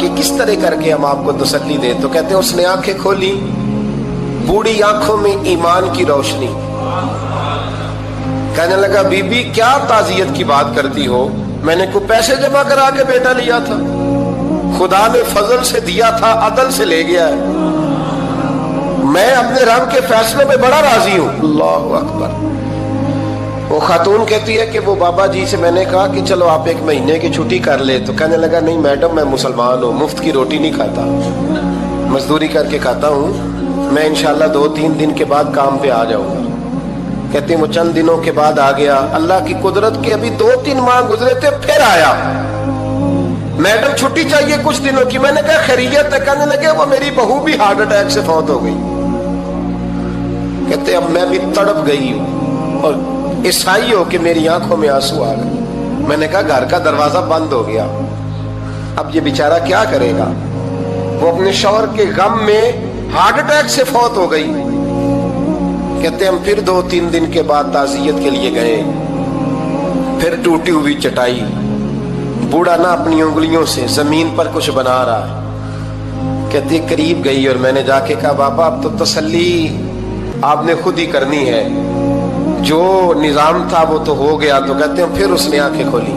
کہ کس طرح کر کے ہم آپ کو تسلی دیں. تو کہتے ہیں اس نے آنکھیں کھولی, بوڑھی آنکھوں میں ایمان کی روشنی. کہنے لگا بی بی کیا تعزیت کی بات کرتی ہو, میں نے کوئی پیسے جمع کرا کے بیٹا لیا تھا, خدا نے فضل سے دیا تھا, عدل سے لے گیا ہے, میں اپنے رب کے فیصلوں پہ بڑا راضی ہوں. اللہ اکبر. وہ خاتون کہتی ہے کہ وہ بابا جی سے میں نے کہا کہ چلو آپ 1 مہینے کی چھٹی کر لے. تو کہنے لگا نہیں میڈم میں مسلمان ہوں, مفت کی روٹی نہیں کھاتا, مزدوری کر کے کھاتا ہوں, میں انشاءاللہ 2-3 دن کے بعد کام پہ آ جاؤں گا. کہتے ہیں وہ چند دنوں کے بعد آ گیا. اللہ کی قدرت کے ابھی 2-3 ماہ گزرے تھے, پھر آیا. میڈم چھٹی چاہیے کچھ دنوں کی. میں نے کہا خیریت ہے. کہنے لگے وہ میری بہو بھی ہارٹ اٹیک سے فوت ہو گئی. کہتے اب میں بھی تڑپ گئی ہوں اور عیسائی ہو کہ میری آنکھوں میں آنسو آ گئے. میں نے کہا گھر کا دروازہ بند ہو گیا, اب یہ بیچارہ کیا کرے گا. وہ اپنے شوہر کے غم میں ہارٹ اٹیک سے فوت ہو گئی. کہتے ہم پھر 2-3 دن کے بعد تعزیت کے لیے گئے. پھر ٹوٹی ہوئی چٹائی, بوڑھا نہ اپنی انگلیوں سے زمین پر کچھ بنا رہا ہے. کہتے قریب گئی اور میں نے جا کے کہا بابا اب تو تسلی آپ نے خود ہی کرنی ہے, جو نظام تھا وہ تو ہو گیا. تو کہتے ہیں پھر اس نے آنکھیں کھولی,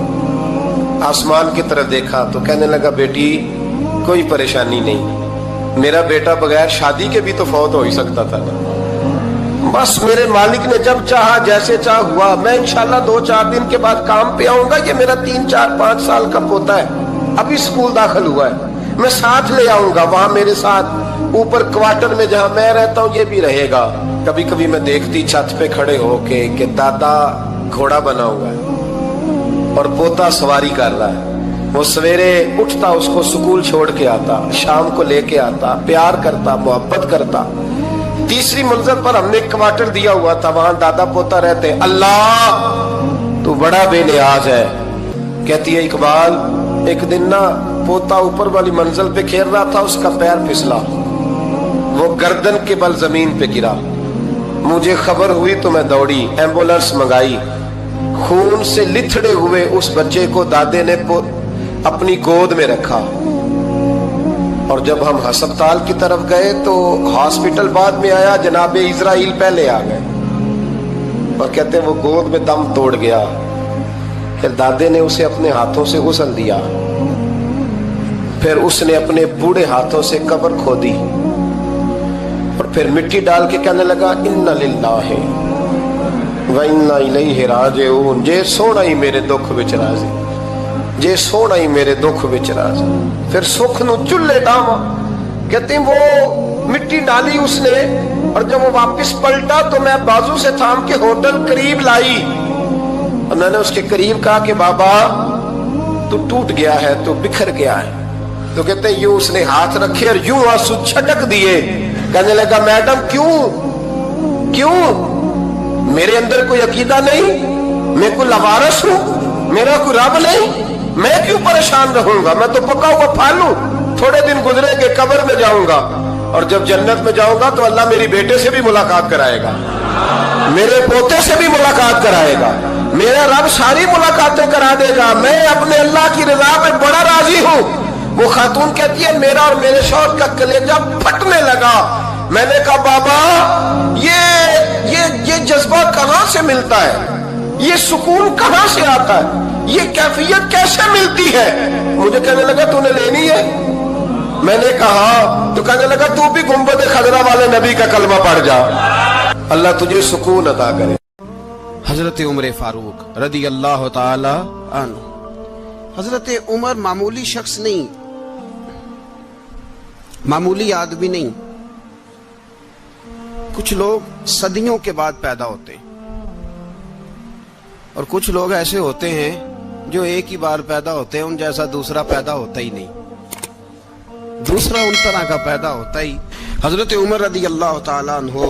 آسمان کی طرف دیکھا تو کہنے لگا بیٹی کوئی پریشانی نہیں, میرا بیٹا بغیر شادی کے بھی تو فوت ہو ہی سکتا تھا نا, بس میرے مالک نے جب چاہا جیسے چاہ ہوا. میں انشاءاللہ 2-4 دن کے بعد کام پہ آؤں گا. یہ میرا 3-4-5 سال کا پوتا ہے, ابھی اسکول داخل ہوا ہے, میں ساتھ لے آؤں گا. وہاں میرے ساتھ اوپر کوارٹر میں جہاں میں رہتا ہوں یہ بھی رہے گا. کبھی کبھی میں دیکھتی چھت پہ کھڑے ہو کے کہ دادا گھوڑا بنا ہوا ہے اور پوتا سواری کر رہا ہے. وہ سویرے اٹھتا, اس کو سکول چھوڑ کے آتا, شام کو لے کے آتا, پیار کرتا, محبت کرتا. 3ری منزل پر ہم نے کوارٹر دیا ہوا تھا, وہاں دادا پوتا رہتے. اللہ تو بڑا بے نیاز ہے. کہتی ہے اقبال ایک دن نا پوتا اوپر والی منزل پہ کھیل رہا تھا, اس کا پیر پھسلا, وہ گردن کے بل زمین پہ گرا. مجھے خبر ہوئی تو میں دوڑی, ایمبولنس منگائی. خون سے لتھڑے ہوئے اس بچے کو دادے نے اپنی گود میں رکھا. اور جب ہم ہسپتال کی طرف گئے تو ہاسپٹل بعد میں آیا, جناب اسرائیل پہلے آ گئے اور کہتے ہیں وہ گود میں دم توڑ گیا. پھر دادے نے اسے اپنے ہاتھوں سے غسل دیا, پھر اس نے اپنے بوڑھے ہاتھوں سے قبر کھودی اور پھر مٹی ڈال کے کہنے لگا انا للہ و انا الیہ راجعون. جے سونا ہی میرے دکھ وچ راضی, جے سونا ہی میرے دکھ وچ راضی. پھر سکھ نو چلے ڈاواں. کہتے ہیں وہ مٹی ڈالی اس نے, اور جب وہ واپس پلٹا تو میں بازو سے تھام کے ہوٹل قریب لائی اور میں نے اس کے قریب کہا کہ بابا تو ٹوٹ گیا ہے, تو بکھر گیا ہے. تو کہتے ہیں یوں اس نے ہاتھ رکھے اور یوں آنسو چھٹک دیے. کہنے لگا میڈم کیوں میرے اندر کوئی عقیدہ نہیں, میں کوئی لوارث ہوں, میرا کوئی رب نہیں, میں کیوں پریشان رہوں گا, میں تو پکا ہوا پھل ہوں. تھوڑے دن گزرے کہ قبر میں جاؤں گا, اور جب جنت میں جاؤں گا تو اللہ میری بیٹے سے بھی ملاقات کرائے گا, میرے پوتے سے بھی ملاقات کرائے گا, میرا رب ساری ملاقاتیں کرا دے گا. میں اپنے اللہ کی رضا پہ بڑا راضی ہوں. وہ خاتون کہتی ہے میرا اور میرے شوہر کا کلیجہ پھٹنے لگا. میں نے کہا بابا یہ جذبہ کہاں سے ملتا ہے, یہ سکون کہاں سے آتا ہے, یہ کیفیت کیسے ملتی ہے. مجھے کہنے لگا تو نے لینی ہے. میں نے کہا, تو کہنے لگا تو بھی گنبد خضرا والے نبی کا کلمہ پڑھ جا, اللہ تجھے سکون عطا کرے. حضرت عمر فاروق رضی اللہ تعالی عنہ. حضرت عمر معمولی شخص نہیں, معمولی آدمی نہیں. کچھ لوگ صدیوں کے بعد پیدا ہوتے ہیں اور کچھ لوگ ایسے ہوتے ہیں جو ایک ہی بار پیدا ہوتے ہیں, ان جیسا دوسرا پیدا ہوتا ہی نہیں, دوسرا ان طرح کا پیدا ہوتا ہی. حضرت عمر رضی اللہ تعالیٰ عنہ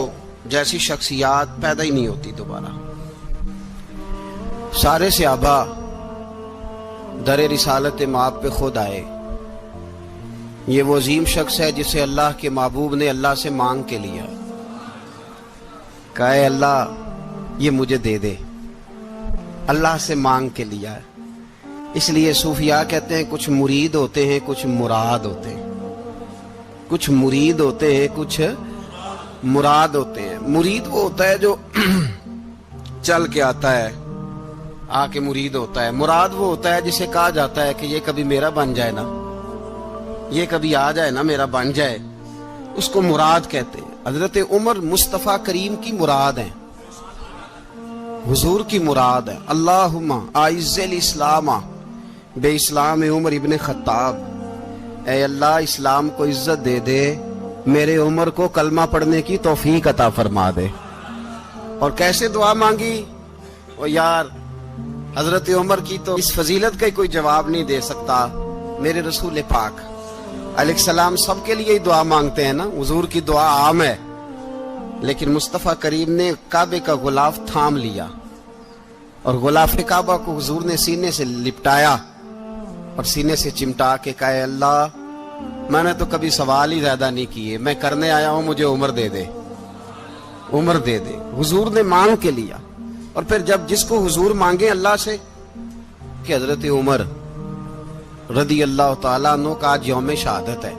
جیسی شخصیات پیدا ہی نہیں ہوتی دوبارہ. سارے صحابہ در رسالت مآب پہ خود آئے. یہ وہ عظیم شخص ہے جسے اللہ کے محبوب نے اللہ سے مانگ کے لیا, کہا اے اللہ یہ مجھے دے دے. اللہ سے مانگ کے لیا ہے. اس لیے صوفیاء کہتے ہیں کچھ مرید ہوتے ہیں کچھ مراد ہوتے ہیں. کچھ مرید ہوتے ہیں کچھ مراد ہوتے ہیں. مرید وہ ہوتا ہے جو چل کے آتا ہے آ کے مرید ہوتا ہے. مراد وہ ہوتا ہے جسے کہا جاتا ہے کہ یہ کبھی میرا بن جائے نا, یہ کبھی آ جائے نا, میرا بن جائے, اس کو مراد کہتے ہیں. حضرت عمر مصطفیٰ کریم کی مراد ہیں, حضور کی مراد ہے. اللہم اعز الاسلام بے اسلام عمر ابن خطاب, اے اللہ اسلام کو عزت دے دے, میرے عمر کو کلمہ پڑھنے کی توفیق عطا فرما دے. اور کیسے دعا مانگی؟ او یار حضرت عمر کی تو اس فضیلت کا کوئی جواب نہیں دے سکتا. میرے رسول پاک علیہ السلام سب کے لیے ہی دعا مانگتے ہیں نا, حضور کی دعا عام ہے, لیکن مصطفیٰ کریم نے کعبے کا غلاف تھام لیا اور غلاف کعبہ کو حضور نے سینے سے لپٹایا اور سینے سے چمٹا کے کہا, اے اللہ میں نے تو کبھی سوال ہی زیادہ نہیں کیے, میں کرنے آیا ہوں, مجھے عمر دے دے, عمر دے دے. حضور نے مانگ کے لیا. اور پھر جب جس کو حضور مانگے اللہ سے کہ حضرت عمر رضی اللہ تعالیٰ عنہ کا آج یوم شہادت ہے,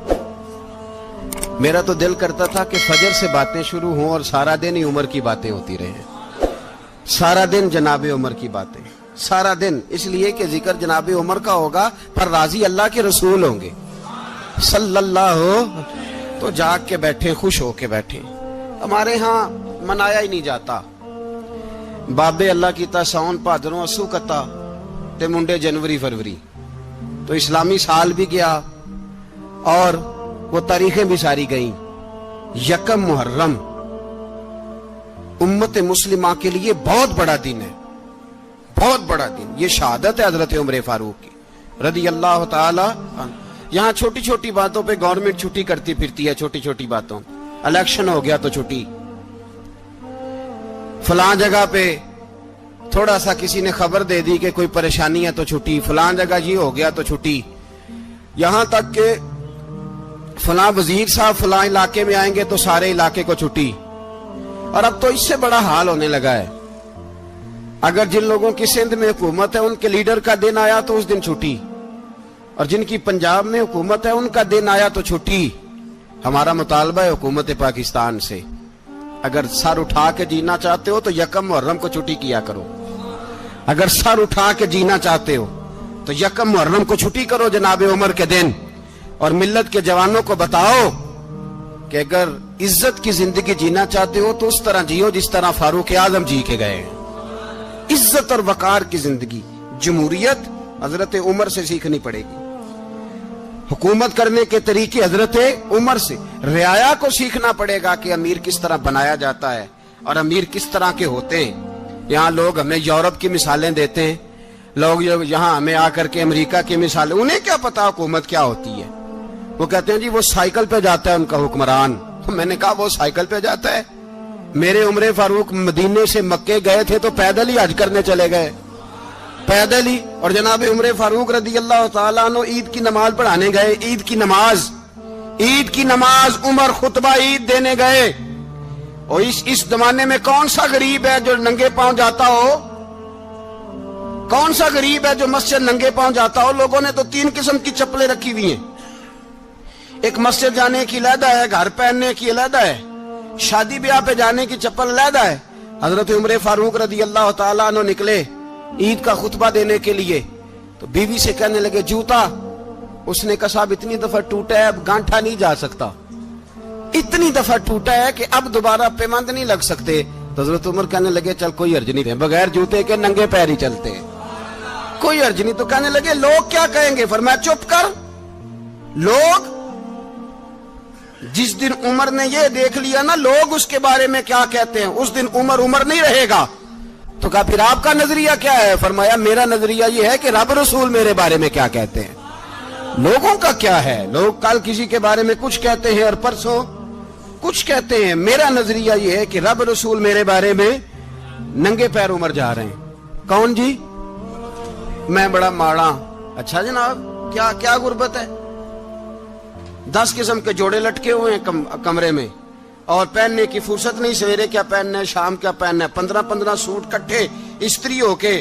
میرا تو دل کرتا تھا کہ فجر سے باتیں شروع ہوں اور سارا دن ہی عمر کی باتیں ہوتی رہیں, سارا دن جناب عمر کی باتیں, سارا دن. اس لیے کہ ذکر جناب عمر کا ہوگا پر راضی اللہ کے رسول ہوں گے صلی اللہ ہو, تو جاگ کے بیٹھے, خوش ہو کے بیٹھے. ہمارے ہاں منایا ہی نہیں جاتا. بابے اللہ کیتا ساؤن بھادروں اسو کتا تے منڈے جنوری فروری, تو اسلامی سال بھی گیا اور وہ تاریخیں بھی ساری گئیں. یکم محرم امت مسلمہ کے لیے بہت بڑا دن ہے, بہت بڑا دن. یہ شہادت ہے حضرت عمر فاروق کی رضی اللہ تعالی عنہ. یہاں چھوٹی چھوٹی باتوں پہ گورنمنٹ چھٹی کرتی پھرتی ہے, چھوٹی چھوٹی باتوں. الیکشن ہو گیا تو چھٹی, فلاں جگہ پہ تھوڑا سا کسی نے خبر دے دی کہ کوئی پریشانی ہے تو چھٹی, فلاں جگہ یہ ہو گیا تو چھٹی. یہاں تک کہ فلاں وزیر صاحب فلاں علاقے میں آئیں گے تو سارے علاقے کو چھٹی. اور اب تو اس سے بڑا حال ہونے لگا ہے, اگر جن لوگوں کی سندھ میں حکومت ہے ان کے لیڈر کا دن آیا تو اس دن چھٹی, اور جن کی پنجاب میں حکومت ہے ان کا دن آیا تو چھٹی. ہمارا مطالبہ ہے حکومت پاکستان سے, اگر سر اٹھا کے جینا چاہتے ہو تو یکم محرم کو چھٹی کیا کرو. اگر سر اٹھا کے جینا چاہتے ہو تو یکم محرم کو چھٹی کرو جناب عمر کے دن. اور ملت کے جوانوں کو بتاؤ کہ اگر عزت کی زندگی جینا چاہتے ہو تو اس طرح جیو جس طرح فاروق اعظم جی کے گئے. عزت اور وقار کی زندگی, جمہوریت حضرت عمر سے سیکھنی پڑے گی. حکومت کرنے کے طریقے حضرت عمر سے. رعایا کو سیکھنا پڑے گا کہ امیر کس طرح بنایا جاتا ہے اور امیر کس طرح کے ہوتے ہیں. یہاں لوگ ہمیں یورپ کی مثالیں دیتے ہیں, لوگ یہاں ہمیں آ کر کے امریکہ کی مثالیں, انہیں کیا پتا حکومت کیا ہوتی ہے. وہ کہتے ہیں جی وہ سائیکل پہ جاتا ہے ان کا حکمران. میں نے کہا وہ سائیکل پہ جاتا ہے؟ میرے عمر فاروق مدینے سے مکے گئے تھے تو پیدل ہی حج کرنے چلے گئے, پیدل ہی. اور جناب عمر فاروق رضی اللہ تعالیٰ عنہ عید کی نماز پڑھانے گئے, عید کی نماز عمر خطبہ عید دینے گئے. اور اس زمانے میں کون سا غریب ہے جو ننگے پاؤں جاتا ہو؟ کون سا غریب ہے جو مسجد ننگے پاؤں جاتا ہو؟ لوگوں نے تو 3 قسم کی چپلیں رکھی ہوئی ہیں. ایک مسجد جانے کی علیحدہ ہے, گھر پہننے کی علیحدہ ہے, شادی بیاہ پہ جانے کی چپل علیحدہ ہے. حضرت عمر فاروق رضی اللہ تعالیٰ عنہ نکلے عید کا خطبہ دینے کے لیے تو بیوی سے کہنے لگے جوتا. اس نے کہا صاحب اتنی دفعہ ٹوٹا ہے اب گانٹھا نہیں جا سکتا, اتنی دفعہ ٹوٹا ہے کہ اب دوبارہ پیمند نہیں لگ سکتے. تو حضرت عمر کہنے لگے چل کوئی حرج نہیں ہے, بغیر جوتے کے ننگے پیر ہی چلتے ہیں, کوئی حرج نہیں. تو کہنے لگے لوگ کیا کہیں گے؟ فرمایا چپ کر. لوگ جس دن عمر نے یہ دیکھ لیا نا لوگ اس کے بارے میں کیا کہتے ہیں, اس دن عمر نہیں رہے گا. تو کہا پھر آپ کا نظریہ کیا ہے؟ فرمایا میرا نظریہ یہ ہے کہ رب رسول میرے بارے میں کیا کہتے ہیں. لوگوں کا کیا ہے؟ لوگ کل کسی کے بارے میں کچھ کہتے ہیں اور پرسوں کچھ کہتے ہیں. میرا نظریہ یہ ہے کہ رب رسول میرے بارے میں ننگے پیر عمر جا رہے ہیں. کون جی؟ میں بڑا ماڑا. اچھا جناب کیا غربت ہے؟ 10 قسم کے جوڑے لٹکے ہوئے ہیں کمرے میں اور پہننے کی فرصت نہیں. سویرے کیا پہننا ہے, شام کیا پہننا ہے, 15 سوٹ کٹھے استری ہو کے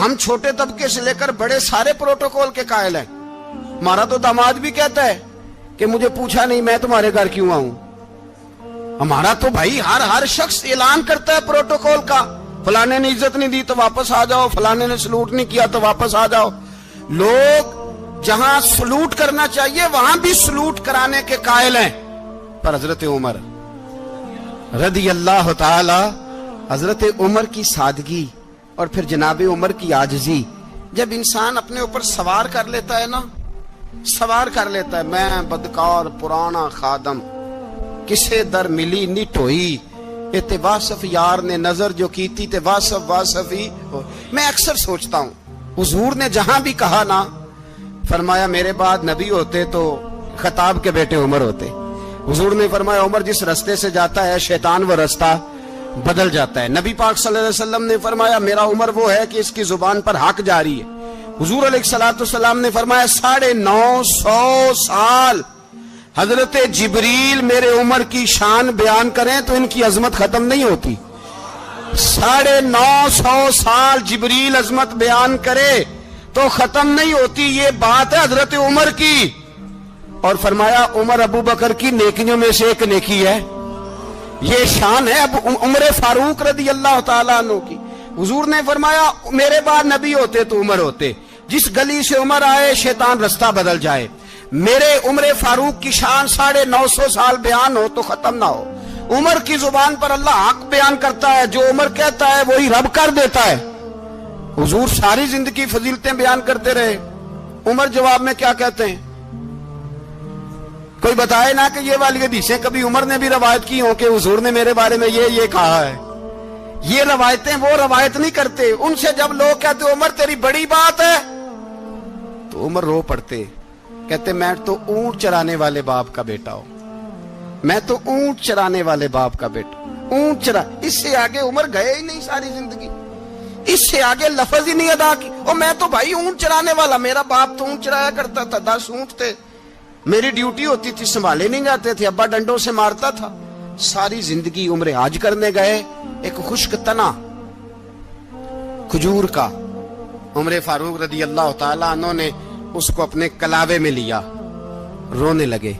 ہم چھوٹے طبقے سے لے کر بڑے سارے پروٹوکول کے قائل ہیں. ہمارا تو داماد بھی کہتا ہے کہ مجھے پوچھا نہیں میں تمہارے گھر کیوں آؤں. ہمارا تو بھائی ہر شخص اعلان کرتا ہے پروٹوکول کا. فلانے نے عزت نہیں دی تو واپس آ جاؤ, فلانے نے سلوٹ نہیں کیا تو واپس آ جاؤ. لوگ جہاں سلوٹ کرنا چاہیے وہاں بھی سلوٹ کرانے کے قائل ہیں. پر حضرت عمر رضی اللہ تعالی, حضرت عمر کی سادگی اور پھر جناب عمر کی عاجزی, جب انسان اپنے اوپر سوار کر لیتا ہے نا, سوار کر لیتا ہے, میں بدکار پرانا خادم کسے در ملی نی ٹوئی, تے واصف یار نے نظر جو کی تھی تے واصف ہی. میں اکثر سوچتا ہوں حضور نے جہاں بھی کہا نا, فرمایا میرے بعد نبی ہوتے تو خطاب کے بیٹے عمر ہوتے. حضور نے فرمایا عمر جس رستے سے جاتا ہے شیطان وہ رستہ بدل جاتا ہے. نبی پاک صلی اللہ علیہ وسلم نے فرمایا میرا عمر وہ ہے کہ اس کی زبان پر حق جاری ہے. حضور علیہ الصلوۃ والسلام نے فرمایا 950 سال حضرت جبریل میرے عمر کی شان بیان کریں تو ان کی عظمت ختم نہیں ہوتی. 950 سال جبریل عظمت بیان کرے تو ختم نہیں ہوتی. یہ بات ہے حضرت عمر کی. اور فرمایا عمر ابو بکر کی نیکیوں میں سے ایک نیکی ہے. یہ شان ہے اب عمر فاروق رضی اللہ تعالیٰ عنہ کی. حضور نے فرمایا میرے بعد نبی ہوتے تو عمر ہوتے, جس گلی سے عمر آئے شیطان رستہ بدل جائے. میرے عمر فاروق کی شان 950 سال بیان ہو تو ختم نہ ہو. عمر کی زبان پر اللہ حق بیان کرتا ہے, جو عمر کہتا ہے وہی رب کر دیتا ہے. حضور ساری زندگی فضیلتیں بیان کرتے رہے, عمر جواب میں کیا کہتے ہیں؟ کوئی بتائے نا کہ یہ والی حدیثیں کبھی عمر نے بھی روایت کی ہوں کہ حضور نے میرے بارے میں یہ کہا ہے. یہ روایتیں وہ روایت نہیں کرتے. ان سے جب لوگ کہتے عمر تیری بڑی بات ہے تو عمر رو پڑتے, کہتے میں تو اونٹ چرانے والے باپ کا بیٹا ہوں, میں تو اونٹ چرانے والے باپ کا بیٹا. اونٹ چرا, اس سے آگے عمر گئے ہی نہیں ساری زندگی, اس سے آگے لفظ ہی نہیں ادا کی. اور میں تو بھائی اونٹ چرانے والا, میرا باپ تو اونٹ چرایا کرتا تھا, 10 اونٹ تھے, میری ڈیوٹی ہوتی تھی, سنبھالے نہیں جاتے تھے, ابا ڈنڈوں سے مارتا تھا. ساری زندگی عمر حج کرنے گئے, ایک خشک تنا کھجور کا عمر فاروق رضی اللہ تعالیٰ عنہ نے اس کو اپنے کلاوے میں لیا, رونے لگے.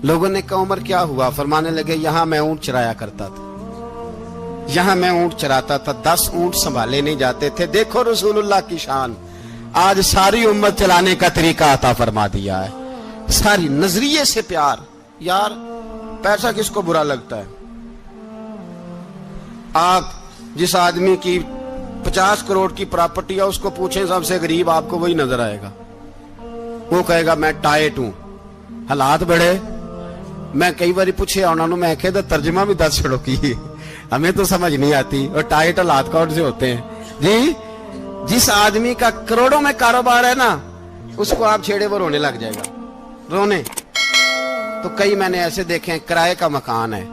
لوگوں نے کہا عمر کیا ہوا؟ فرمانے لگے یہاں میں اونٹ چرایا کرتا تھا, یہاں میں اونٹ چراتا تھا, 10 اونٹ سنبھالے نہیں جاتے تھے. دیکھو رسول اللہ کی شان, آج ساری امت چلانے کا طریقہ عطا فرما دیا ہے. ساری نظریے سے پیار. یار پیسہ کس کو برا لگتا ہے؟ آپ جس آدمی کی 50 کروڑ کی پراپرٹی ہے اس کو پوچھیں سب سے غریب, آپ کو وہی نظر آئے گا. وہ کہے گا میں ٹائٹ ہوں, حالات بڑے. میں کئی بار پوچھے انہوں نے, میں کہتا ترجمہ بھی 10 چھڑوں کی, ہمیں تو سمجھ نہیں آتی. اور ٹائٹ حالات کون سے ہوتے ہیں جی؟ جس آدمی کا کروڑوں میں کاروبار ہے نا, اس کو آپ چھیڑے وہ رونے لگ جائے گا, رونے. تو کئی میں نے ایسے دیکھے ہیں کرائے کا مکان ہے,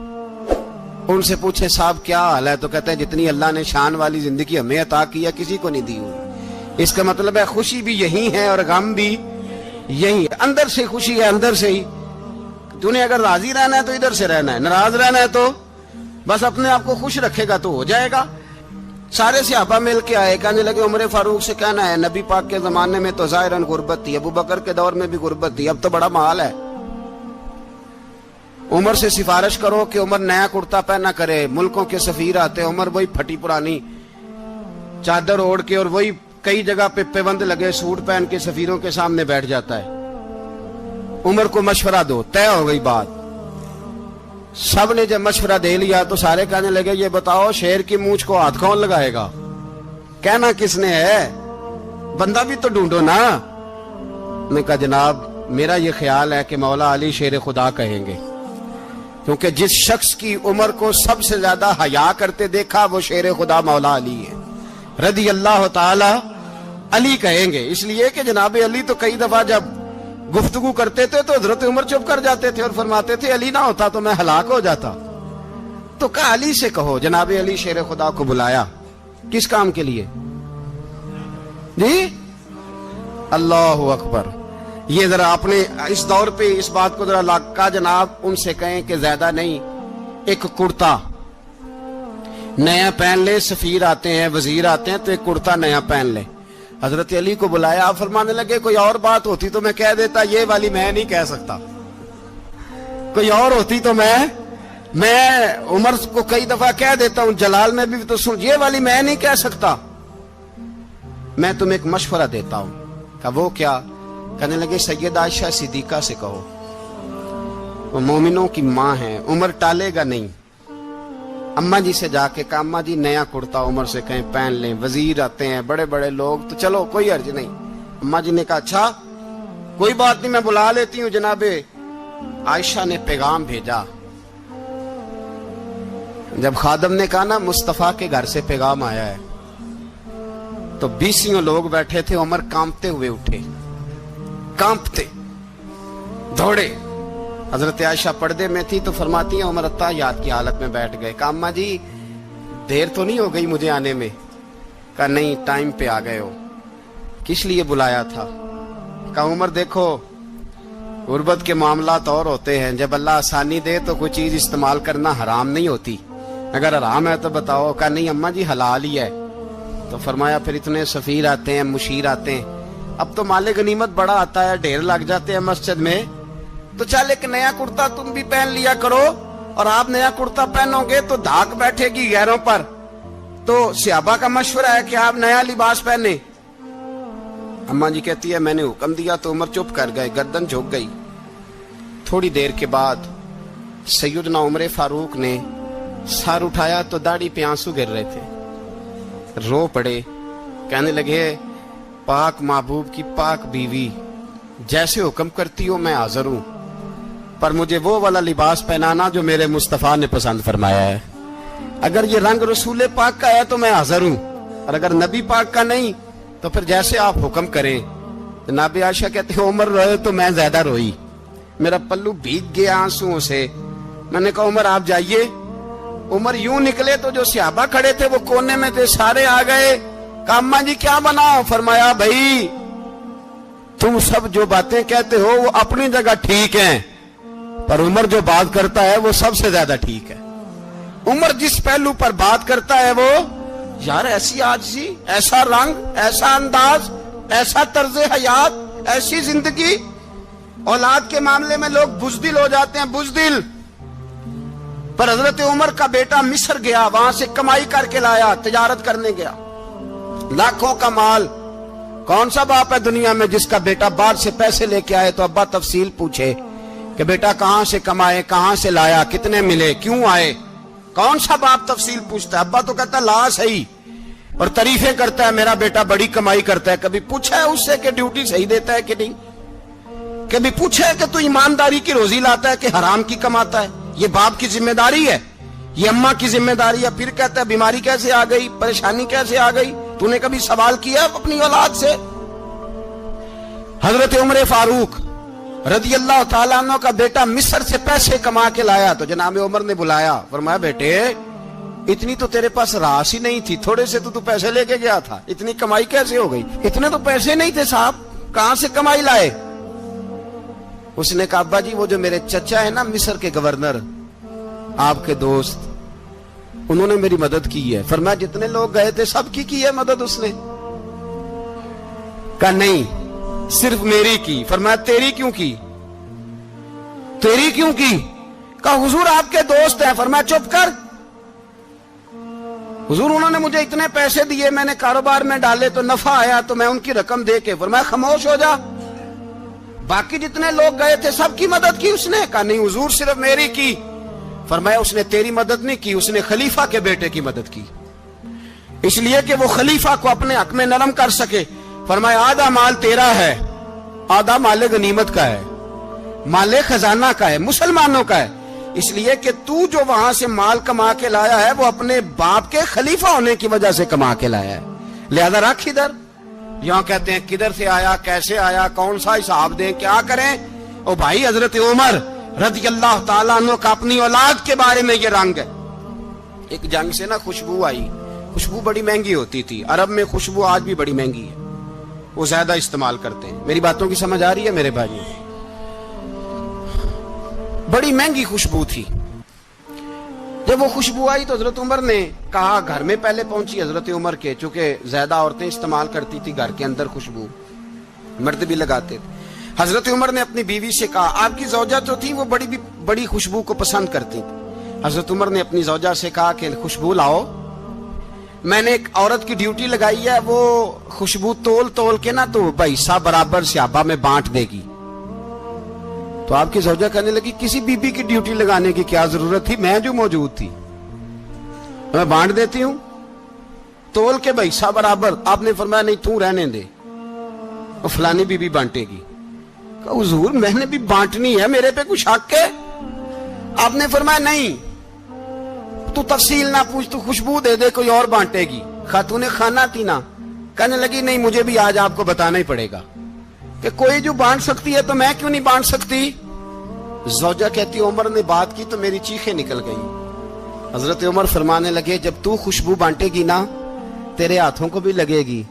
ان سے پوچھے صاحب کیا حال ہے, تو کہتے ہیں جتنی اللہ نے شان والی زندگی ہمیں عطا کی ہے کسی کو نہیں دی ہوئی. اس کا مطلب ہے خوشی بھی یہی ہے اور غم بھی یہی ہے. اندر سے خوشی ہے, اندر سے ہی. تو نے اگر راضی رہنا ہے تو ادھر سے رہنا ہے, ناراض رہنا ہے تو بس اپنے آپ کو خوش رکھے گا تو ہو جائے گا. سارے صحابہ مل کے آئے, کہنے لگے عمر فاروق سے کہنا ہے نبی پاک کے زمانے میں تو ظاہراً غربت تھی, ابو بکر کے دور میں بھی غربت تھی, اب تو بڑا مال ہے. عمر سے سفارش کرو کہ عمر نیا کرتا پہنا کرے. ملکوں کے سفیر آتے, عمر وہی پھٹی پرانی چادر اوڑھ کے اور وہی کئی جگہ پہ پیوند لگے سوٹ پہن کے سفیروں کے سامنے بیٹھ جاتا ہے. عمر کو مشورہ دو, طے ہو گئی بات. سب نے جب مشورہ دے لیا تو سارے کہنے لگے یہ بتاؤ شیر کی مونچھ کو ہاتھ کون لگائے گا؟ کہنا کس نے ہے, بندہ بھی تو ڈھونڈو نا. میں کہا جناب میرا یہ خیال ہے کہ مولا علی شیر خدا کہیں گے, کیونکہ جس شخص کی عمر کو سب سے زیادہ حیا کرتے دیکھا وہ شیر خدا مولا علی ہے رضی اللہ تعالی. علی کہیں گے اس لیے کہ جناب علی تو کئی دفعہ جب گفتگو کرتے تھے تو حضرت عمر چپ کر جاتے تھے اور فرماتے تھے علی نہ ہوتا تو میں ہلاک ہو جاتا. تو کہا علی سے کہو. جناب علی شیر خدا کو بلایا, کس کام کے لیے جی؟ اللہ اکبر. یہ ذرا اپنے اس دور پہ اس بات کو ذرا لاکا جناب ان سے کہیں کہ زیادہ نہیں, ایک کرتا نیا پہن لے. سفیر آتے ہیں, وزیر آتے ہیں تو ایک کرتا نیا پہن لے. حضرت علی کو بلایا, آپ فرمانے لگے کوئی اور بات ہوتی تو میں کہہ دیتا, یہ والی میں نہیں کہہ سکتا. کوئی اور ہوتی تو میں عمر کو کئی دفعہ کہہ دیتا ہوں, جلال میں بھی تو سن, یہ والی میں نہیں کہہ سکتا. میں تمہیں ایک مشورہ دیتا ہوں. کہا وہ کیا؟ کہنے لگے سیدہ عائشہ صدیقہ سے کہو, وہ مومنوں کی ماں ہیں, عمر ٹالے گا نہیں. اماں جی سے جا کے کہا اماں جی نیا کرتا عمر سے کہیں پہن لیں, وزیر آتے ہیں, بڑے بڑے لوگ, تو چلو کوئی حرج نہیں. اماں جی نے کہا اچھا کوئی بات نہیں, میں بلا لیتی ہوں. جناب عائشہ نے پیغام بھیجا. جب خادم نے کہا نا مصطفیٰ کے گھر سے پیغام آیا ہے, تو 20 لوگ بیٹھے تھے. عمر کانپتے ہوئے اٹھے, کانپتے دوڑے. حضرت عائشہ پردے میں تھی تو فرماتی ہیں عمر یاد کی حالت میں بیٹھ گئے. کہا اماں جی دیر تو نہیں ہو گئی مجھے آنے میں؟ کہا نہیں, ٹائم پہ آ گئے ہو. کس لیے بلایا تھا؟ کہا عمر دیکھو غربت کے معاملات اور ہوتے ہیں, جب اللہ آسانی دے تو کوئی چیز استعمال کرنا حرام نہیں ہوتی, اگر حرام ہے تو بتاؤ. کہا نہیں اماں جی حلال ہی ہے. تو فرمایا پھر اتنے سفیر آتے ہیں, مشیر آتے ہیں, اب تو مال غنیمت بڑا آتا ہے, ڈھیر لگ جاتے ہیں مسجد میں, تو چل ایک نیا کرتا تم بھی پہن لیا کرو, اور آپ نیا کرتا پہنو گے تو دھاک بیٹھے گی غیروں پر. تو صحابہ کا مشورہ ہے کہ آپ نیا لباس پہنے. اماں جی کہتی ہے میں نے حکم دیا تو عمر چپ کر گئے, گردن جھک گئی. تھوڑی دیر کے بعد سیدنا عمر فاروق نے سر اٹھایا تو داڑھی پہ آنسو گر رہے تھے, رو پڑے. کہنے لگے پاک محبوب کی پاک بیوی, جیسے حکم کرتی ہو میں حاضر ہوں, پر مجھے وہ والا لباس پہنانا جو میرے مصطفیٰ نے پسند فرمایا ہے. اگر یہ رنگ رسول پاک کا ہے تو میں حاضر ہوں, اور اگر نبی پاک کا نہیں تو پھر جیسے آپ حکم کریں. جناب عائشہ کہتے ہیں عمر روئے تو میں زیادہ روئی, میرا پلو بھیگ گیا آنسوؤں سے. میں نے کہا عمر آپ جائیے. عمر یوں نکلے تو جو صحابہ کھڑے تھے وہ کونے میں تھے, سارے آ گئے. کہا اماں جی کیا بناؤ؟ فرمایا بھائی تم سب جو باتیں کہتے ہو وہ اپنی جگہ ٹھیک ہیں, پر عمر جو بات کرتا ہے وہ سب سے زیادہ ٹھیک ہے. عمر جس پہلو پر بات کرتا ہے وہ, یار ایسی عاجزی, ایسا رنگ, ایسا انداز, ایسا طرز حیات, ایسی زندگی. اولاد کے معاملے میں لوگ بزدل ہو جاتے ہیں, بزدل. پر حضرت عمر کا بیٹا مصر گیا, وہاں سے کمائی کر کے لایا, تجارت کرنے گیا, لاکھوں کا مال. کون سا باپ ہے دنیا میں جس کا بیٹا باہر سے پیسے لے کے آئے تو ابا تفصیل پوچھے کہ بیٹا کہاں سے کمائے, کہاں سے لایا, کتنے ملے, کیوں آئے؟ کون سا باپ تفصیل پوچھتا ہے؟ ابا تو کہتا ہے لا صحیح, اور تعریفیں کرتا ہے میرا بیٹا بڑی کمائی کرتا ہے. کبھی پوچھا ہے اس سے کہ ڈیوٹی صحیح دیتا ہے کہ نہیں؟ کبھی پوچھا ہے کہ تو ایمانداری کی روزی لاتا ہے کہ حرام کی کماتا ہے؟ یہ باپ کی ذمہ داری ہے, یہ اماں کی ذمہ داری ہے. پھر کہتا ہے بیماری کیسے آ گئی, پریشانی کیسے آ گئی, تو نے کبھی سوال کیا اپنی اولاد سے؟ حضرت عمر فاروق رضی اللہ تعالیٰ عنہ کا بیٹا مصر سے پیسے کما کے لایا تو جناب عمر نے بلایا, فرمایا بیٹے اتنی تو تیرے پاس راس ہی نہیں تھی, تھوڑے سے تو پیسے لے کے گیا تھا, اتنی کمائی کیسے ہو گئی؟ اتنے تو پیسے نہیں تھے صاحب, کہاں سے کمائی لائے؟ اس نے کہا ابا جی وہ جو میرے چچا ہے نا مصر کے گورنر, آپ کے دوست, انہوں نے میری مدد کی ہے. فرمایا جتنے لوگ گئے تھے سب کی ہے مدد اس نے؟ کہا نہیں صرف میری کی. فرمایا تیری کیوں کی؟ تیری کیوں کی؟ کہا حضور آپ کے دوست ہیں. فرمایا چپ کر, حضور انہوں نے مجھے اتنے پیسے دیے, میں نے کاروبار میں ڈالے تو نفع آیا تو میں ان کی رقم دے کے. فرمایا خاموش ہو جا, باقی جتنے لوگ گئے تھے سب کی مدد کی اس نے؟ کہا نہیں حضور صرف میری کی. فرمایا اس نے تیری مدد نہیں کی, اس نے خلیفہ کے بیٹے کی مدد کی, اس لیے کہ وہ خلیفہ کو اپنے حق میں نرم کر سکے. فرمایا آدھا مال تیرا ہے, آدھا مال غنیمت کا ہے, مال خزانہ کا ہے, مسلمانوں کا ہے, اس لیے کہ تو جو وہاں سے مال کما کے لایا ہے وہ اپنے باپ کے خلیفہ ہونے کی وجہ سے کما کے لایا ہے, لہذا رکھ ادھر. یہاں کہتے ہیں کدھر سے آیا, کیسے آیا, کون سا حساب دیں, کیا کریں؟ او بھائی حضرت عمر رضی اللہ تعالیٰ عنہ کا اپنی اولاد کے بارے میں یہ رنگ ہے. ایک جنگ سے نا خوشبو آئی, خوشبو بڑی مہنگی ہوتی تھی, عرب میں خوشبو آج بھی بڑی مہنگی ہے, وہ زیادہ استعمال کرتے ہیں. میری باتوں کی سمجھ آ رہی ہے میرے بھائی؟ بڑی مہنگی خوشبو تھی. جب وہ خوشبو آئی تو حضرت عمر نے کہا, گھر میں پہلے پہنچی حضرت عمر کے, چونکہ زیادہ عورتیں استعمال کرتی تھی گھر کے اندر خوشبو, مرد بھی لگاتے تھے. حضرت عمر نے اپنی بیوی سے کہا, آپ کی زوجہ جو تھی وہ بڑی خوشبو کو پسند کرتی تھی. حضرت عمر نے اپنی زوجہ سے کہا کہ خوشبو لاؤ, میں نے ایک عورت کی ڈیوٹی لگائی ہے, وہ خوشبو تول کے نا تو حصہ برابر صحابہ میں بانٹ دے گی. تو آپ کی زوجہ کہنے لگی, کسی بی بی کی ڈیوٹی لگانے کی کیا ضرورت تھی, میں جو موجود تھی میں بانٹ دیتی ہوں تول کے حصہ برابر. آپ نے فرمایا نہیں تو رہنے دے, وہ فلانی بی بی بانٹے گی. کہا حضور میں نے بھی بانٹنی ہے, میرے پہ کچھ حق ہے؟ آپ نے فرمایا نہیں, تو تفصیل نہ پوچھ, تو خوشبو دے دے, کوئی اور بانٹے گی. خاتون خانہ تھی نا, کہنے لگی نہیں مجھے بھی آج آپ کو بتانا ہی پڑے گا کہ کوئی جو بانٹ سکتی ہے تو میں کیوں نہیں بانٹ سکتی. زوجہ کہتی عمر نے بات کی تو میری چیخیں نکل گئی. حضرت عمر فرمانے لگے, جب تو خوشبو بانٹے گی نا تیرے ہاتھوں کو بھی لگے گی,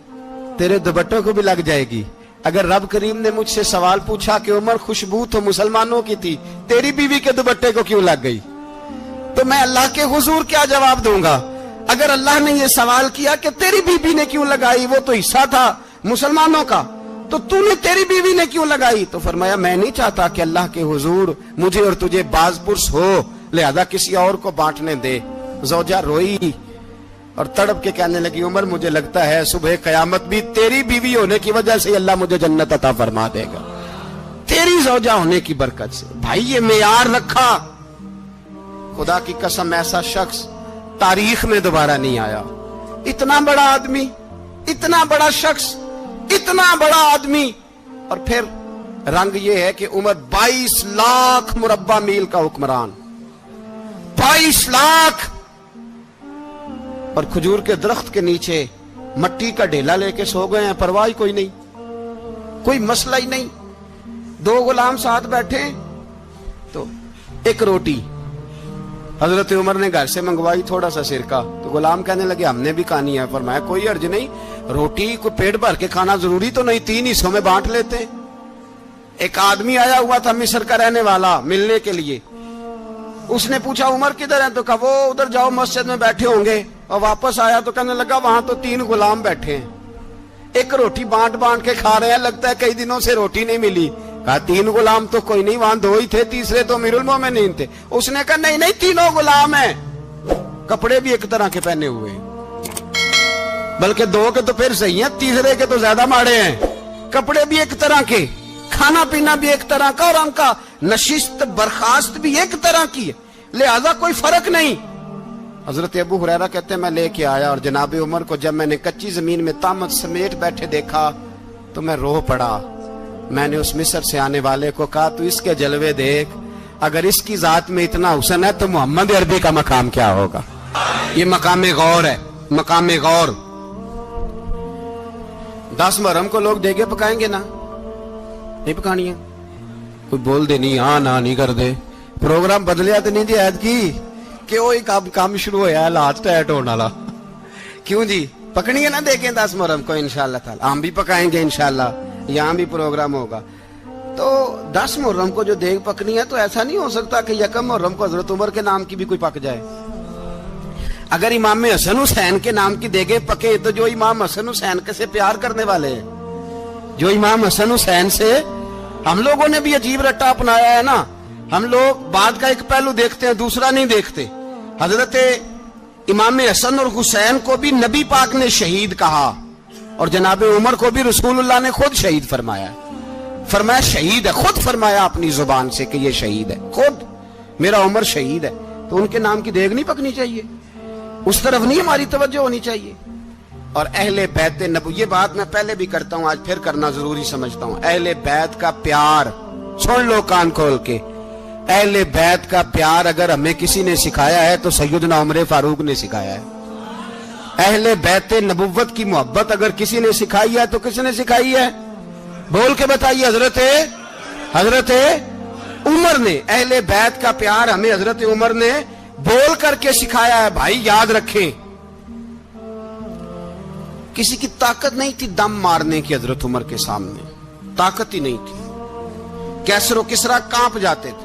تیرے دوپٹوں کو بھی لگ جائے گی. اگر رب کریم نے مجھ سے سوال پوچھا کہ عمر خوشبو تو مسلمانوں کی تھی, تیری بیوی کے دوپٹے کو کیوں لگ گئی, تو میں اللہ کے حضور کیا جواب دوں گا؟ اگر اللہ نے یہ سوال کیا کہ تیری بیوی نے کیوں لگائی, وہ تو حصہ تھا مسلمانوں کا, تو تو نے تیری بیوی نے کیوں لگائی؟ تو فرمایا میں نہیں چاہتا کہ اللہ کے حضور مجھے اور تجھے باز پرس ہو, لہذا کسی اور کو بانٹنے دے. زوجہ روئی اور تڑپ کے کہنے لگی, عمر مجھے لگتا ہے صبح قیامت بھی تیری بیوی ہونے کی وجہ سے اللہ مجھے جنت عطا فرما دے گا, تیری زوجہ ہونے کی برکت سے. بھائی یہ معیار رکھا, خدا کی قسم ایسا شخص تاریخ میں دوبارہ نہیں آیا. اتنا بڑا آدمی, اتنا بڑا شخص, اتنا بڑا آدمی, اور پھر رنگ یہ ہے کہ عمر 22 لاکھ مربع میل کا حکمران, 22 لاکھ, اور کھجور کے درخت کے نیچے مٹی کا ڈھیلا لے کے سو گئے ہیں, پرواہ کوئی نہیں, کوئی مسئلہ ہی نہیں. 2 غلام ساتھ بیٹھے تو ایک روٹی حضرت عمر نے گھر سے منگوائی, تھوڑا سا سرکہ, تو غلام کہنے لگے ہم نے بھی کھانی ہے. فرمایا کوئی حرج نہیں, روٹی کو پیٹ بھر کے کھانا ضروری تو نہیں, 3 حصوں میں بانٹ لیتے. ایک آدمی آیا ہوا تھا مصر کا رہنے والا ملنے کے لیے, اس نے پوچھا عمر کدھر ہیں, تو کہا وہ ادھر جاؤ مسجد میں بیٹھے ہوں گے. اور واپس آیا تو کہنے لگا وہاں تو 3 غلام بیٹھے ہیں, ایک روٹی بانٹ کے کھا رہے ہیں, لگتا ہے کئی دنوں سے روٹی نہیں ملی. کہا 3 غلام تو کوئی نہیں, وہاں 2 ہی تھے, تیسرے تو امیر المومنین تھے. اس نے کہا نہیں 3 غلام ہیں, کپڑے بھی ایک طرح کے پہنے ہوئے ہیں, بلکہ 2 کے تو پھر صحیح ہیں, تیسرے کے تو زیادہ ماڑے ہیں. کپڑے بھی ایک طرح کے, کھانا پینا بھی ایک طرح کا, اور ان کا نشست برخاست بھی ایک طرح کی ہے, لہذا کوئی فرق نہیں. حضرت ابو ہریرہ کہتے ہیں میں لے کے آیا, اور جناب عمر کو جب میں نے کچی زمین میں تامت سمیٹ بیٹھے دیکھا تو میں رو پڑا. میں نے اس مصر سے آنے والے کو کہا تو اس کے جلوے دیکھ, اگر اس کی ذات میں اتنا حسن ہے تو محمد عربی کا مقام کیا ہوگا. یہ مقام غور ہے, مقام غور. 10 محرم کو لوگ دیگے پکائیں گے نا, نہیں پکانی ہے, کوئی بول دے نہیں, ہاں نہ نہیں کر دے, پروگرام بدلیا تو نہیں دی عید کی کہ وہ کام شروع ہوا ہے لاسٹ ٹائٹ ہونے والا. کیوں جی پکنی ہے نا دیکھیں 10 محرم کو انشاءاللہ تعالی, ہم بھی پکائیں گے انشاءاللہ, یہاں بھی پروگرام ہوگا. تو 10 محرم کو جو دیگ پکنی ہے تو ایسا نہیں ہو سکتا کہ 1 محرم کو حضرت عمر کے نام کی بھی کوئی پک جائے. اگر امام حسن حسین کے نام کی دیگیں پکے تو جو امام حسن حسین کے سے پیار کرنے والے ہیں, جو امام حسن حسین سے, ہم لوگوں نے بھی عجیب رٹا اپنایا ہے نا, ہم لوگ بات کا ایک پہلو دیکھتے ہیں دوسرا نہیں دیکھتے. حضرت امام حسن اور حسین کو بھی نبی پاک نے شہید کہا, اور جناب عمر کو بھی رسول اللہ نے خود شہید فرمایا. فرمایا شہید ہے, خود فرمایا اپنی زبان سے کہ یہ شہید ہے, خود میرا عمر شہید ہے. تو ان کے نام کی دیگ نہیں پکنی چاہیے, اس طرف نہیں ہماری توجہ ہونی چاہیے. اور اہل بیت نبو, یہ بات میں پہلے بھی کرتا ہوں, آج پھر کرنا ضروری سمجھتا ہوں. اہل بیت کا پیار سن لو کان کھول کے, اہل بیت کا پیار اگر ہمیں کسی نے سکھایا ہے تو سیدنا عمر فاروق نے سکھایا ہے. اہل بیت نبوت کی محبت اگر کسی نے سکھائی ہے تو کس نے سکھائی ہے؟ بول کے بتائیے. حضرت عمر نے. اہل بیت کا پیار ہمیں حضرت عمر نے بول کر کے سکھایا ہے. بھائی یاد رکھیں, کسی کی طاقت نہیں تھی دم مارنے کی حضرت عمر کے سامنے, طاقت ہی نہیں تھی. کیسر و کسرا کانپ جاتے تھے.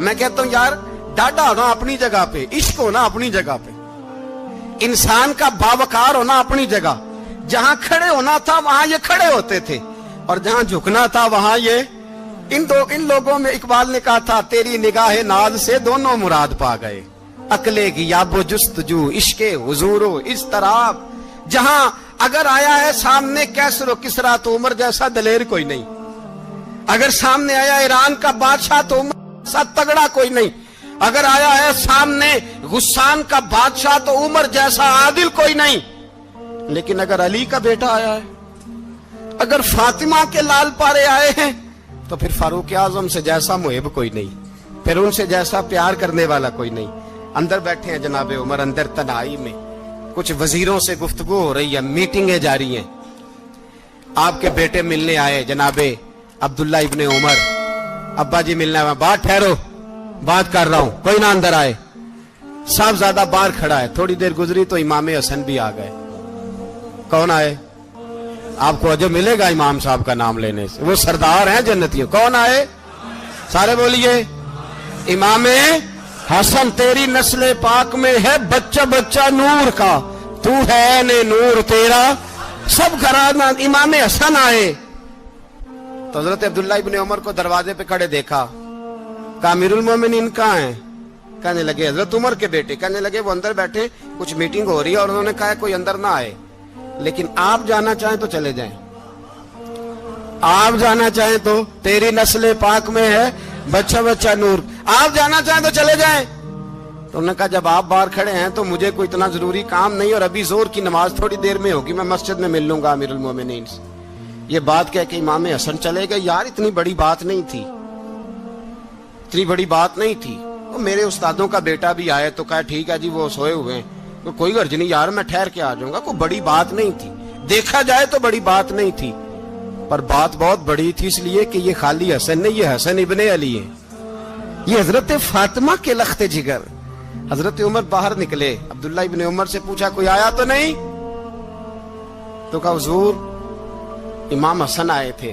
میں کہتا ہوں یار ڈاڈا ہونا اپنی جگہ پہ، عشق ہونا اپنی جگہ پہ، انسان کا باوقار ہونا اپنی جگہ، جہاں کھڑے ہونا تھا وہاں یہ کھڑے ہوتے تھے، اور جہاں جھکنا تھا وہاں یہ ان لوگوں میں اقبال نے کہا تھا تیری نگاہ ناز سے دونوں مراد پا گئے، عقلے کی یاب و جستجو، عشق حضور و اضطراب، جہاں اگر آیا ہے سامنے کیسر و کسرا تو عمر جیسا دلیر کوئی نہیں، اگر سامنے آیا ایران کا بادشاہ تو عمر جیسا تگڑا کوئی نہیں، اگر آیا ہے سامنے غسان کا بادشاہ تو عمر جیسا عادل کوئی نہیں، لیکن اگر علی کا بیٹا آیا ہے، اگر فاطمہ کے لال پارے آئے ہیں تو پھر فاروق اعظم سے جیسا محب کوئی نہیں، پھر ان سے جیسا پیار کرنے والا کوئی نہیں۔ اندر بیٹھے ہیں جناب عمر، اندر تنہائی میں کچھ وزیروں سے گفتگو ہو رہی ہے، میٹنگیں جاری ہیں، آپ کے بیٹے ملنے آئے جناب عبداللہ ابن عمر، ابا جی ملنا ہے، بات ٹھہرو بات کر رہا ہوں، کوئی نہ اندر آئے، صاحبزادہ باہر کھڑا ہے، تھوڑی دیر گزری تو امام حسن بھی آ گئے۔ کون آئے؟ آپ کو اجر ملے گا امام صاحب کا نام لینے سے، وہ سردار ہیں جنتیوں۔ کون آئے؟ سارے بولیے امام حسن، تیری نسل پاک میں ہے بچہ بچہ نور کا، تو ہے نے نور تیرا سب گھرانہ۔ امام حسن آئے تو حضرت عبداللہ ابن عمر کو دروازے پہ کھڑے دیکھا، کہا امیر المومنین کہاں ہیں؟ کہنے لگے حضرت عمر کے بیٹے۔ کہنے لگے وہ اندر بیٹھے، کچھ میٹنگ ہو رہی ہے، اور انہوں نے کہا کوئی اندر نہ آئے، لیکن آپ جانا چاہیں تو چلے جائیں، آپ جانا چاہیں تو، تیری نسل پاک میں ہے بچہ بچہ نور، آپ جانا چاہیں تو چلے جائیں۔ تو انہوں نے کہا جب آپ باہر کھڑے ہیں تو مجھے کوئی اتنا ضروری کام نہیں، اور ابھی زور کی نماز تھوڑی دیر میں ہوگی، میں مسجد میں مل لوں گا امیر المومنین سے۔ یہ بات کہہ کہ امام حسن چلے گئے۔ یار اتنی بڑی بات نہیں تھی، اتنی بڑی بات نہیں تھی، وہ میرے استادوں کا بیٹا بھی آئے تو کہا ٹھیک ہے جی وہ سوئے ہوئے ہیں، تو کوئی غرض نہیں یار میں ٹھہر کے آ جاؤں گا، کوئی بڑی بات نہیں تھی، دیکھا جائے تو بڑی بات نہیں تھی، پر بات بہت بڑی تھی، اس لیے کہ یہ خالی حسن نہیں، یہ حسن ابن علی ہے، یہ حضرت فاطمہ کے لخت جگر۔ حضرت عمر باہر نکلے، عبداللہ ابن عمر سے پوچھا کوئی آیا تو نہیں؟ تو کہا حضور امام حسن آئے تھے۔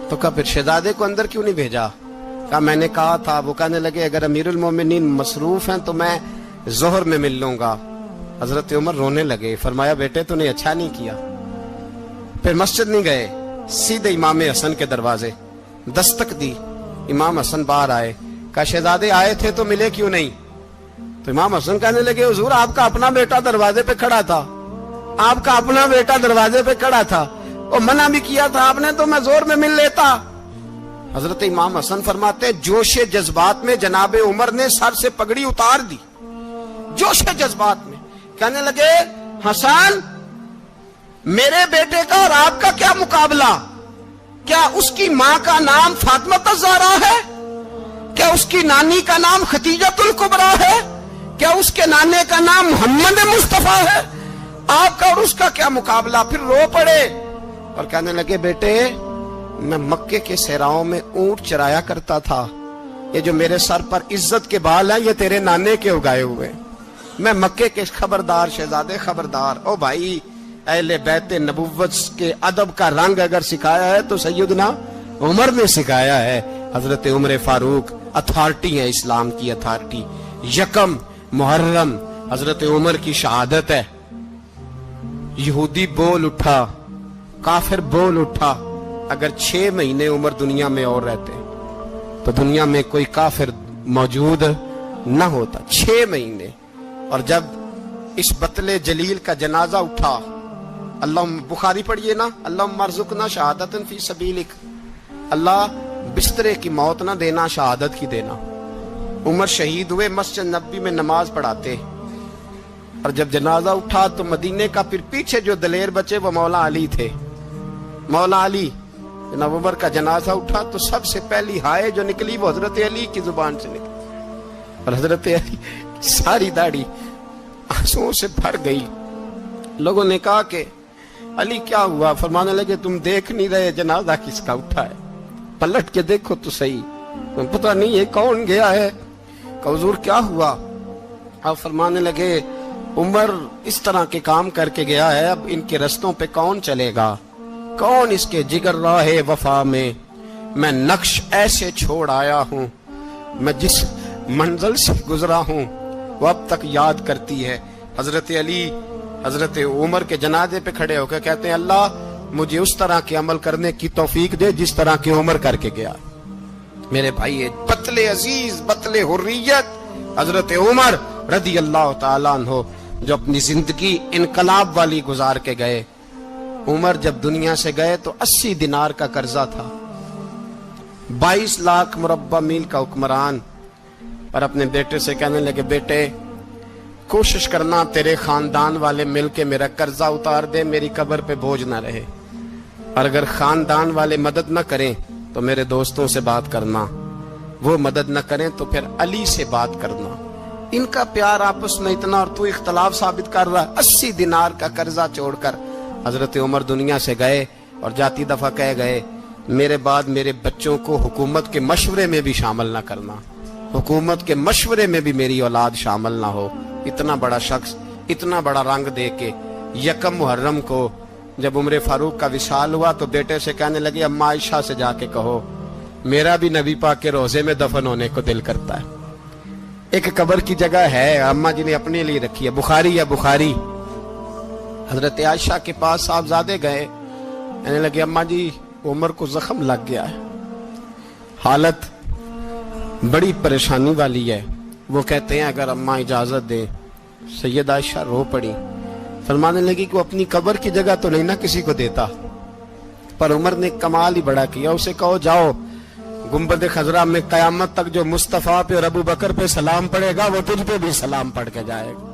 تو کہا پھر شہزادے کو اندر کیوں نہیں بھیجا؟ کہا میں نے کہا تھا۔ وہ کہنے لگے اگر امیر المومنین مصروف ہیں تو میں ظہر میں مل لوں گا۔ حضرت عمر رونے لگے، فرمایا بیٹے تو نے اچھا نہیں کیا۔ پھر مسجد نہیں گئے، سیدھے امام حسن کے دروازے دستک دی، امام حسن باہر آئے، کہا شہزادے آئے تھے تو ملے کیوں نہیں؟ تو امام حسن کہنے لگے حضور آپ کا اپنا بیٹا دروازے پہ کھڑا تھا، آپ کا اپنا بیٹا دروازے پہ کھڑا تھا، اور منع بھی کیا تھا آپ نے تو میں زور میں مل لیتا۔ حضرت امام حسن فرماتے جوش جذبات میں جناب عمر نے سر سے پگڑی اتار دی، جوش جذبات میں کہنے لگے حسن میرے بیٹے کا اور آپ کا کیا مقابلہ؟ کیا اس کی ماں کا نام فاطمہ الزہرا ہے؟ کیا اس کی نانی کا نام خدیجۃ الکبریٰ ہے؟ کیا اس کے نانے کا نام محمد مصطفیٰ ہے؟ آپ کا اور اس کا کیا مقابلہ؟ پھر رو پڑے اور کہنے لگے بیٹے میں مکے کے صحراؤں میں اونٹ چرایا کرتا تھا، یہ جو میرے سر پر عزت کے بال ہیں یہ تیرے نانے کے اگائے ہوئے، میں مکے کے خبردار شہزادے خبردار۔ او بھائی اہل بیت نبوت کے ادب کا رنگ اگر سکھایا ہے تو سیدنا عمر نے سکھایا ہے۔ حضرت عمر فاروق اتھارٹی ہے، اسلام کی اتھارٹی۔ یکم محرم حضرت عمر کی شہادت ہے۔ یہودی بول اٹھا، کافر بول اٹھا، اگر 6 مہینے عمر دنیا میں اور رہتے تو دنیا میں کوئی کافر موجود نہ ہوتا۔ 6 مہینے۔ اور جب اس بطل جلیل کا جنازہ اٹھا، اللہ بخاری پڑھیے نا، اللہم ارزقنا شہادت فی سبیلک، اللہ بسترے کی موت نہ دینا، شہادت کی دینا۔ عمر شہید ہوئے، مسجد نبوی میں نماز پڑھاتے، اور جب جنازہ اٹھا تو مدینے کا پھر پیچھے جو دلیر بچے وہ مولا علی تھے۔ مولا علی، جناب عمر کا جنازہ اٹھا تو سب سے پہلی ہائے جو نکلی وہ حضرت علی کی زبان سے نکلی، اور حضرت علی ساری داڑھی آنسوؤں سے بھر گئی۔ لوگوں نے کہا کہ علی کیا ہوا؟ فرمانے لگے تم دیکھ نہیں رہے جنازہ کس کا اٹھا ہے، پلٹ کے دیکھو تو صحیح، تم پتہ نہیں یہ کون گیا ہے؟ کہ حضور کیا ہوا؟ آپ فرمانے لگے عمر اس طرح کے کام کر کے گیا ہے، اب ان کے رستوں پہ کون چلے گا؟ کون اس کے جگر راہ وفا میں؟ میں نقش ایسے چھوڑ آیا ہوں میں جس منزل سے گزرا ہوں وہ اب تک یاد کرتی ہے. حضرت علی حضرت عمر کے جنازے پہ کھڑے ہو کے کہتے ہیں اللہ مجھے اس طرح کے عمل کرنے کی توفیق دے جس طرح کی عمر کر کے گیا. میرے بھائی بطل عزیز بطل حریت حضرت عمر رضی اللہ تعالیٰ عنہ جو اپنی زندگی انقلاب والی گزار کے گئے. عمر جب دنیا سے گئے تو 80 دینار کا قرضہ تھا. 22 لاکھ مربع میل کا حکمران. اور اپنے بیٹے سے کہنے لگے بیٹے کوشش کرنا تیرے خاندان والے مل کے میرا قرضہ اتار دے, میری قبر پہ بوجھ نہ رہے. اور اگر خاندان والے مدد نہ کریں تو میرے دوستوں سے بات کرنا, وہ مدد نہ کریں تو پھر علی سے بات کرنا. ان کا پیار آپس میں اتنا اور تو اختلاف ثابت کر رہا ہے. 80 دینار کا قرضہ چھوڑ کر حضرت عمر دنیا سے گئے اور جاتی دفعہ کہہ گئے میرے بعد میرے بچوں کو حکومت کے مشورے میں بھی شامل نہ کرنا, حکومت کے مشورے میں بھی میری اولاد شامل نہ ہو. اتنا بڑا شخص اتنا بڑا رنگ دے کے یکم محرم کو جب عمر فاروق کا وصال ہوا تو بیٹے سے کہنے لگے اماں عائشہ سے جا کے کہو میرا بھی نبی پاک کے روزے میں دفن ہونے کو دل کرتا ہے. ایک قبر کی جگہ ہے اماں جی نے اپنے لیے رکھی ہے, بخاری یا بخاری. حضرت عائشہ کے پاس صاحبزادے گئے, کہنے لگے اماں جی عمر کو زخم لگ گیا ہے, حالت بڑی پریشانی والی ہے. وہ کہتے ہیں اگر اماں اجازت دیں. سید عائشہ رو پڑی, فرمانے لگی کہ وہ اپنی قبر کی جگہ تو نہیں نہ کسی کو دیتا, پر عمر نے کمال ہی بڑا کیا. اسے کہو جاؤ گنبد خضرا میں قیامت تک جو مصطفیٰ پہ اور ابو بکر پہ سلام پڑے گا وہ تجھ پہ بھی سلام پڑھ کے جائے گا.